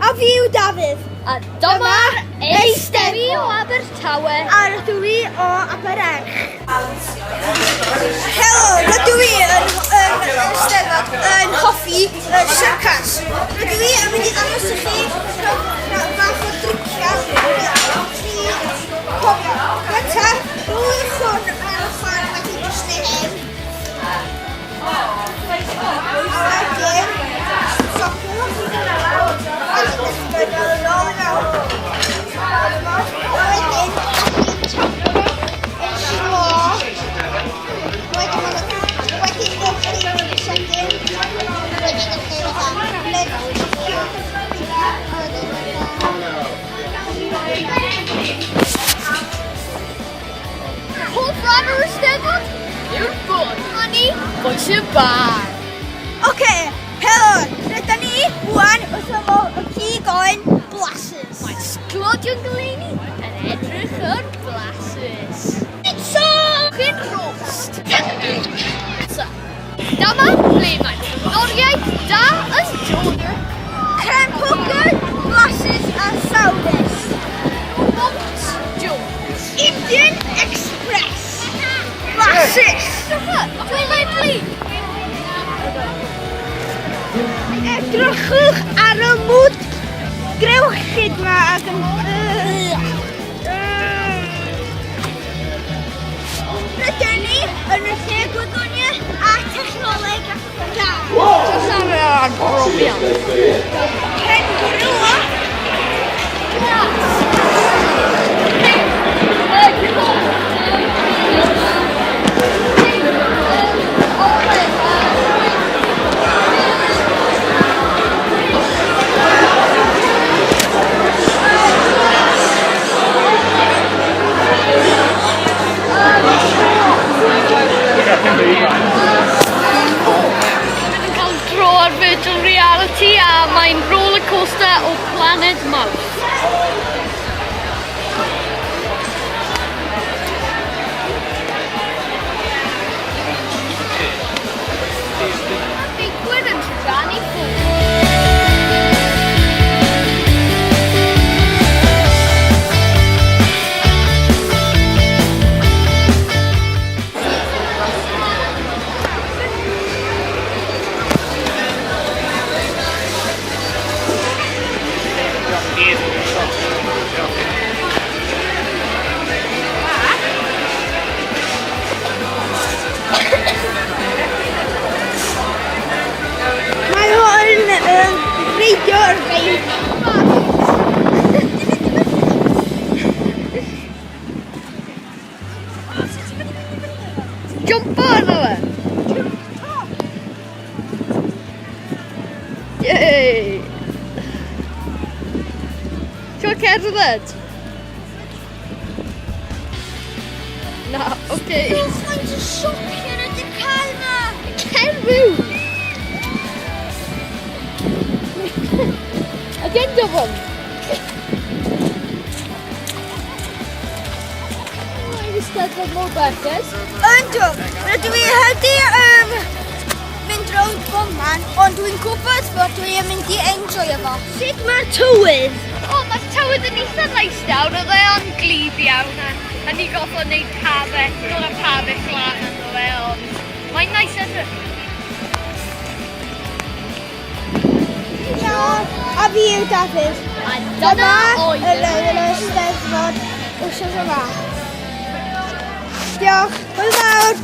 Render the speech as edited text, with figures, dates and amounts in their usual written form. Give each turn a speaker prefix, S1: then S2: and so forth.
S1: A fi yw Dafydd.
S2: A dyma'r Eisteddfod o Abertawe.
S1: A rydw i o Aberench. Helo, rydw i yn Eisteddfod yn hoffi syrcas. Rydw i yn mynd i ddangos i chi fath o driciau. Gyda, rwy'n hwn yn chwan wedi bwysau hyn. Wedyn, sopwch.
S2: Hoff rhan o'r Eisteddfod? Yw'r bod, honey, bwys y bar.
S1: Oce, helo, rydyn ni wwan wrth ymwyl y cigoen blasus.
S2: Mae sglodion Gleini yn edrych yn blasus.
S1: Pizza!
S2: Chi'n rost. Dyma ble mae'n oriau da as Jordan.
S1: Crem poker, blasus a sawnus.
S2: Mont Jones.
S1: Indian Express. Blasus.
S2: Dwi'n ledlu.
S1: Edrychwch ar y mwd grewchyd yma ac yn... Rydyn ni yn y lle gwyddoniaeth a technoleg da.
S2: Jyst ar y arbrofion.
S1: Cenguru.
S2: Yn cael dro ar virtual reality a mae'n roller coaster o Planet Mouse. Digwydd yn rhannu ffwrdd.
S1: Mae hwn yn reidio'r fein.
S2: Jumpo arno fe! Yay! Ti'n cerdded? Na, oce.
S1: Mae'n siocian ydy'r cael yma.
S2: Cerfw! Agenda hwn! Mae'n Eisteddfod mor berches.
S1: Yndw, rydw i hydi mynd rownd boman, ond dwi'n gwybod bod dwi yn mynd i enjoy efo. Sut mae'r tywydd?
S2: O, mae'r tywydd yn eitha neis iawn, oedd e yn glib iawn a ni goffo wneud pabell, dod â pabell lan ynddo fe, ond mae'n neis edrych.
S1: Iawn, a fi yw Dafydd.
S2: A dyna oedd
S1: yn yr Eisteddfod wythnos yma. Diolch, hwyl fawr.